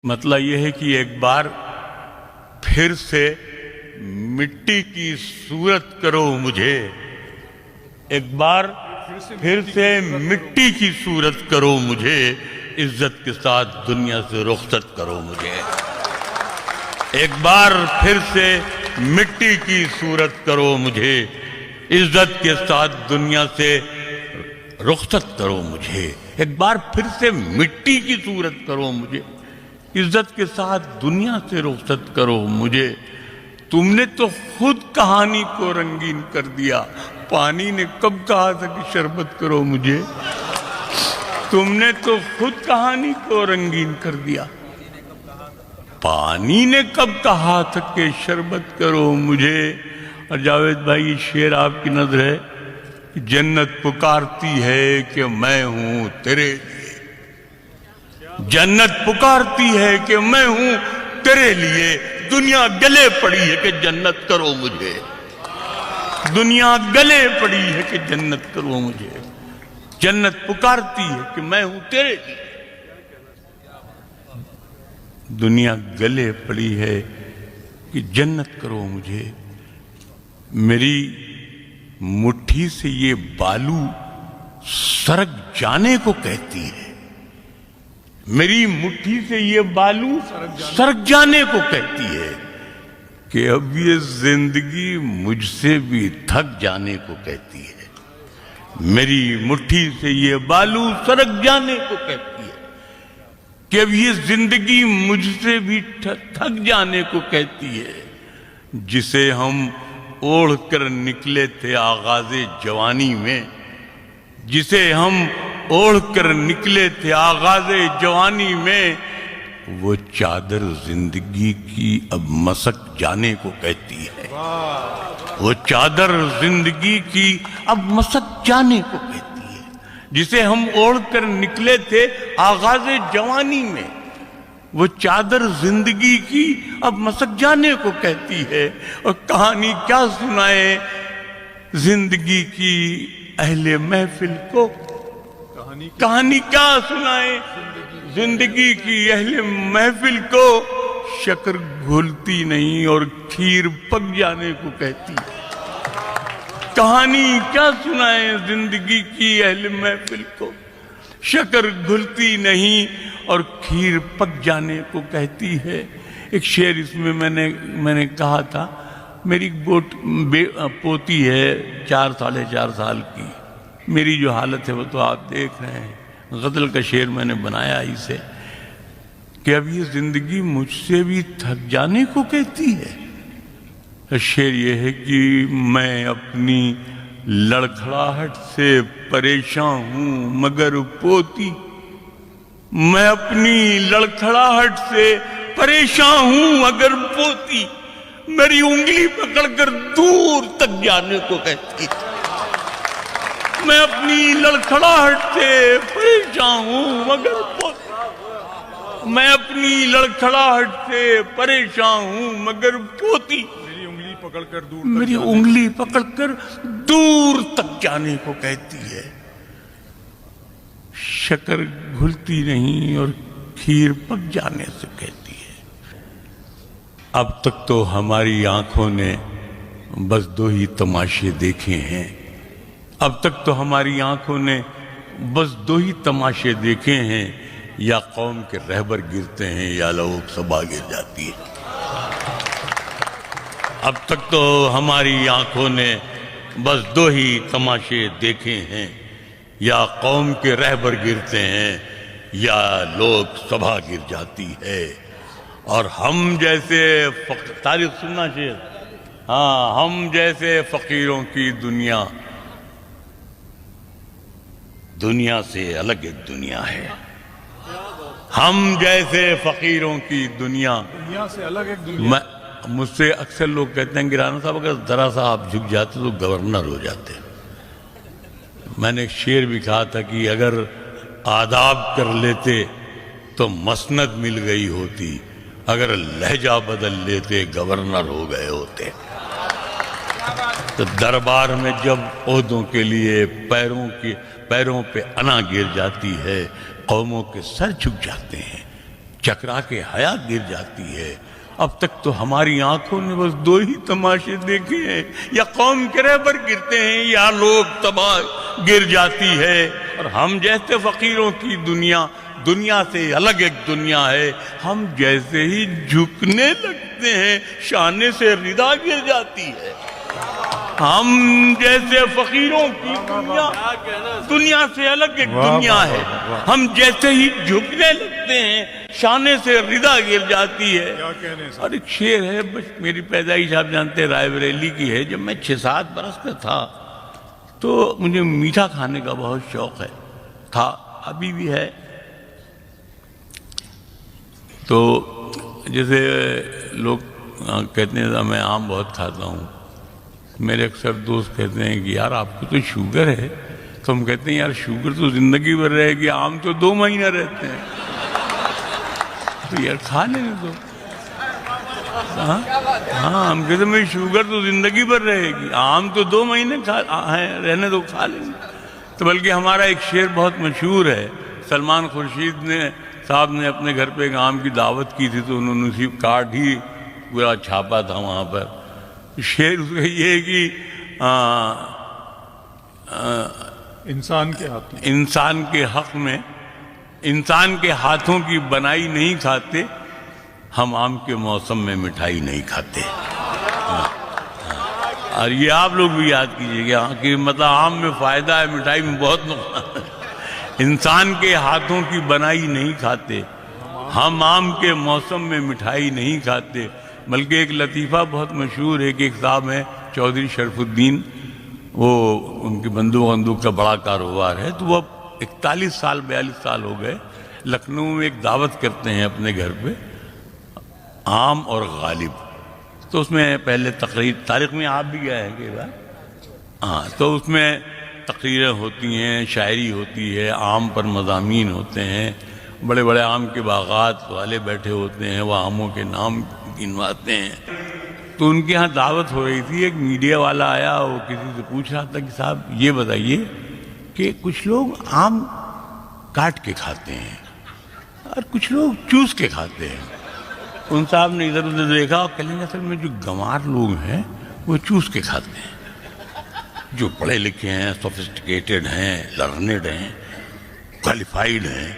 مطلب یہ ہے کہ ایک بار پھر سے مٹی کی صورت کرو مجھے، ایک بار پھر سے مٹی کی صورت کرو مجھے، عزت کے ساتھ دنیا سے رخصت کرو مجھے۔ ایک بار پھر سے مٹی کی صورت کرو مجھے، عزت کے ساتھ دنیا سے رخصت کرو مجھے۔ ایک بار پھر سے مٹی کی صورت کرو مجھے، عزت کے ساتھ دنیا سے رخصت کرو مجھے۔ تم نے تو خود کہانی کو رنگین کر دیا، پانی نے کب کہا تھا کہ شربت کرو مجھے؟ تم نے تو خود کہانی کو رنگین کر دیا، پانی نے کب کہا تھا کہ شربت کرو مجھے۔ اور جاوید بھائی یہ شعر آپ کی نظر ہے کہ جنت پکارتی ہے کہ میں ہوں تیرے لیے، جنت پکارتی ہے کہ میں ہوں تیرے لیے، دنیا گلے پڑی ہے کہ جنت کرو مجھے، دنیا گلے پڑی ہے کہ جنت کرو مجھے، جنت پکارتی ہے کہ میں ہوں تیرے لیے، دنیا گلے پڑی ہے کہ جنت کرو مجھے۔ میری مٹھی سے یہ بالو سرک جانے کو کہتی ہے، میری مٹھی سے یہ بالو سرک جانے کو کہتی ہے کہ اب یہ زندگی مجھ سے بھی تھک جانے کو کہتی ہے، میری مٹھی سے یہ بالو سرک جانے کو کہتی ہے کہ اب یہ زندگی مجھ سے بھی تھک جانے کو کہتی ہے۔ جسے ہم اوڑھ کر نکلے تھے آغاز جوانی میں، جسے ہم اوڑھ کر نکلے تھے آغاز جوانی میں، وہ چادر زندگی کی اب مسک جانے کو کہتی ہے، وہ چادر زندگی کی اب مسک جانے کو کہتی ہے۔ جسے ہم اوڑھ کر نکلے تھے آغاز جوانی میں، وہ چادر زندگی کی اب مسک جانے کو کہتی ہے۔ اور کہانی کیا سنائے زندگی کی اہل محفل کو، کہانی کیا سنائے زندگی کی اہل محفل کو، شکر گھلتی نہیں اور کھیر پک جانے کو کہتی ہے۔ کہانی کیا سنائے زندگی کی اہل محفل کو، شکر گھلتی نہیں اور کھیر پک جانے کو کہتی ہے۔ ایک شعر اس میں میں نے کہا تھا، میری پوتی ہے 4 ساڑھے 4 سال کی، میری جو حالت ہے وہ تو آپ دیکھ رہے ہیں، غزل کا شعر میں نے بنایا اسے کہ اب یہ زندگی مجھ سے بھی تھک جانے کو کہتی ہے۔ شعر یہ ہے کہ میں اپنی لڑکھڑاہٹ سے پریشان ہوں مگر پوتی، میں اپنی لڑکھڑاہٹ سے پریشان ہوں مگر پوتی، میری انگلی پکڑ کر دور تک جانے کو کہتی ہے۔ میں اپنی لڑکھڑاہٹ سے پریشان ہوں مگر پوتی، میں اپنی لڑکھڑاہٹ سے پریشان ہوں مگر پوتی، میری انگلی پکڑ کر دور تک جانے کو کہتی ہے۔ شکر گھلتی نہیں اور کھیر پک جانے سے کہتی ہے۔ اب تک تو ہماری آنکھوں نے بس 2 ہی تماشے دیکھے ہیں، اب تک تو ہماری آنکھوں نے بس 2 ہی تماشے دیکھے ہیں، یا قوم کے رہبر گرتے ہیں یا لوگ سبھا گر جاتی ہے۔ اب تک تو ہماری آنکھوں نے بس 2 ہی تماشے دیکھے ہیں، یا قوم کے رہبر گرتے ہیں یا لوگ سبھا گر جاتی ہے۔ اور ہم جیسے تاریخ سننا چاہیے، ہاں، ہم جیسے فقیروں کی دنیا سے الگ ایک دنیا ہے، ہم جیسے فقیروں کی دنیا سے الگ ایک دنیا۔ مجھ سے اکثر لوگ کہتے ہیں گرانا صاحب اگر ذرا سا آپ جھک جاتے تو گورنر ہو جاتے۔ میں نے ایک شعر بھی کہا تھا کہ اگر آداب کر لیتے تو مسند مل گئی ہوتی، اگر لہجہ بدل لیتے گورنر ہو گئے ہوتے۔ تو دربار میں جب عہدوں کے لیے پیروں پہ انا گر جاتی ہے، قوموں کے سر جھک جاتے ہیں، چکرا کے حیا گر جاتی ہے۔ اب تک تو ہماری آنکھوں نے بس 2 ہی تماشے دیکھے ہیں، یا قوم کے رہبر گرتے ہیں یا لوگ تباہ گر جاتی ہے، اور ہم جیسے فقیروں کی دنیا سے الگ ایک دنیا ہے، ہم جیسے ہی جھکنے لگتے ہیں شانے سے ردا گر جاتی ہے۔ ہم جیسے فقیروں کی دنیا سے الگ ایک دنیا ہے، ہم جیسے ہی جھکنے لگتے ہیں شانے سے ردا گر جاتی ہے۔ اور ایک شعر ہے، میری پیدائش آپ جانتے ہیں رائے بریلی کی ہے، جب میں 6-7 برس کا تھا تو مجھے میٹھا کھانے کا بہت شوق تھا، ابھی بھی ہے۔ تو جیسے لوگ کہتے ہیں میں آم بہت کھاتا ہوں، میرے اکثر دوست کہتے ہیں کہ یار آپ کو تو شوگر ہے، تو ہم کہتے ہیں یار شوگر تو زندگی بھر رہے گی، آم تو 2 مہینہ رہتے ہیں، تو یار کھا لینے دو۔ ہاں ہم کہتے ہیں میں شوگر تو زندگی بھر رہے گی، آم تو 2 مہینے رہنے دو، کھا لیں گے۔ تو بلکہ ہمارا ایک شعر بہت مشہور ہے، سلمان خورشید صاحب نے اپنے گھر پہ ایک آم کی دعوت کی تھی، تو انہوں نے اسی کارڈ ہی پورا چھاپا تھا وہاں پر۔ شعر اس کا یہ ہے کہ انسان کے حق میں انسان کے ہاتھوں کی بنائی نہیں کھاتے، ہم آم کے موسم میں مٹھائی نہیں کھاتے۔ اور یہ آپ لوگ بھی یاد کیجئے گا کہ مطلب آم میں فائدہ ہے، مٹھائی میں بہت نقصان ہے۔ انسان کے ہاتھوں کی بنائی نہیں کھاتے، ہم آم کے موسم میں مٹھائی نہیں کھاتے۔ بلکہ ایک لطیفہ بہت مشہور ہے کہ ایک صاحب ہیں چودھری شرف الدین، وہ ان کی بندوق کا بڑا کاروبار ہے، تو وہ 41 سال 42 سال ہو گئے، لکھنؤ میں ایک دعوت کرتے ہیں اپنے گھر پہ، عام اور غالب۔ تو اس میں پہلے تقریر، تاریخ میں آپ بھی گئے ہیں کہ بار، تو اس میں تقریریں ہوتی ہیں، شاعری ہوتی ہے، آم پر مضامین ہوتے ہیں، بڑے بڑے آم کے باغات والے بیٹھے ہوتے ہیں، وہ آموں کے نام گنواتے ہیں۔ تو ان کے ہاں دعوت ہو رہی تھی، ایک میڈیا والا آیا، وہ کسی سے پوچھ رہا تھا کہ صاحب یہ بتائیے کہ کچھ لوگ آم کاٹ کے کھاتے ہیں اور کچھ لوگ چوس کے کھاتے ہیں۔ ان صاحب نے ادھر ادھر دیکھا اور کہنے لگے اصل میں جو گنوار لوگ ہیں وہ چوس کے کھاتے ہیں، جو پڑھے لکھے ہیں، سوفسٹیکیٹڈ ہیں، لرنڈ ہیں، کوالیفائیڈ ہیں،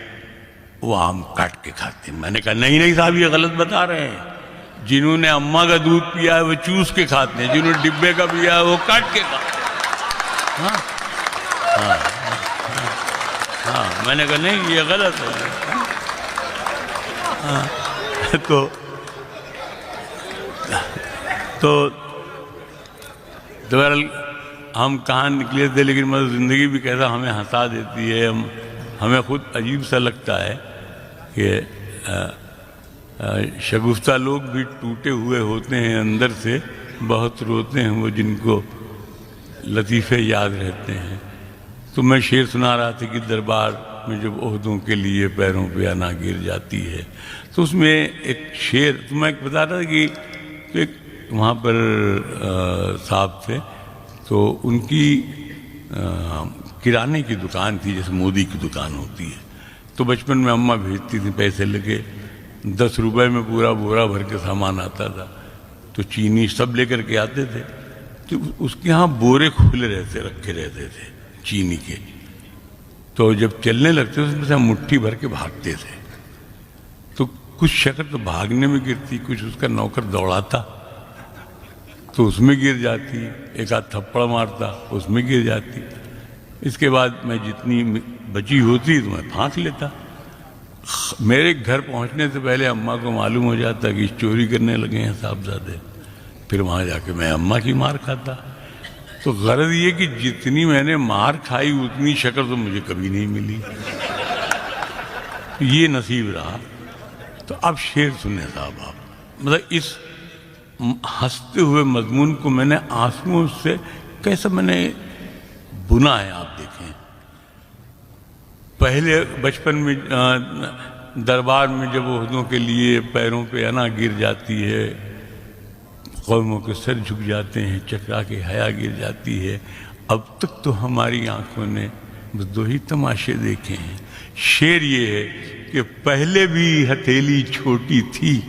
وہ آم کاٹ کے کھاتے ہیں۔ میں نے کہا نہیں صاحب یہ غلط بتا رہے ہیں، جنہوں نے اماں کا دودھ پیا ہے وہ چوس کے کھاتے ہیں، جنہوں نے ڈبے کا پیا ہے وہ کاٹ کے کھاتے ہیں۔ میں نے کہا نہیں یہ غلط ہے۔ تو بہرحال ہم کہاں نکلے تھے، لیکن مطلب زندگی بھی کیسا ہمیں ہنسا دیتی ہے، ہمیں خود عجیب سا لگتا ہے کہ شگفتہ لوگ بھی ٹوٹے ہوئے ہوتے ہیں اندر سے، بہت روتے ہیں وہ جن کو لطیفے یاد رہتے ہیں۔ تو میں شعر سنا رہا تھا کہ دربار میں جب عہدوں کے لیے پیروں پہ انا گر جاتی ہے، تو اس میں ایک شعر، تو میں بتا رہا تھا کہ ایک وہاں پر صاحب تھے، تو ان کی کرانے کی دکان تھی، جیسے مودی کی دکان ہوتی ہے، تو بچپن میں اماں بھیجتی تھی پیسے لگے، 10 روپے میں پورا بورا بھر کے سامان آتا تھا، تو چینی سب لے کر کے آتے تھے، تو اس کے ہاں بورے کھلے رکھے رہتے تھے چینی کے، تو جب چلنے لگتے اس میں سے ہم مٹھی بھر کے بھاگتے تھے، تو کچھ شکر تو بھاگنے میں گرتی، کچھ اس کا نوکر دوڑاتا تو اس میں گر جاتی، ایک آدھ تھپڑ مارتا اس میں گر جاتی۔ اس کے بعد میں جتنی بچی ہوتی تو میں پھانک لیتا۔ میرے گھر پہنچنے سے پہلے اماں کو معلوم ہو جاتا کہ چوری کرنے لگے ہیں صاحبزادے، پھر وہاں جا کے میں اماں کی مار کھاتا۔ تو غرض یہ کہ جتنی میں نے مار کھائی اتنی شکر تو مجھے کبھی نہیں ملی، یہ نصیب رہا۔ تو اب شعر سنیں صاحب آپ، مطلب اس ہنستے ہوئے مضمون کو میں نے آنسوؤں سے کیسا میں نے بنا ہے، آپ دیکھیں۔ پہلے بچپن میں دربار میں جب عہدوں کے لیے پیروں پہ انا گر جاتی ہے، قوموں کے سر جھک جاتے ہیں، چکرا کے حیا گر جاتی ہے، اب تک تو ہماری آنکھوں نے بس 2 ہی تماشے دیکھے ہیں، شعر یہ ہے کہ پہلے بھی ہتھیلی چھوٹی تھی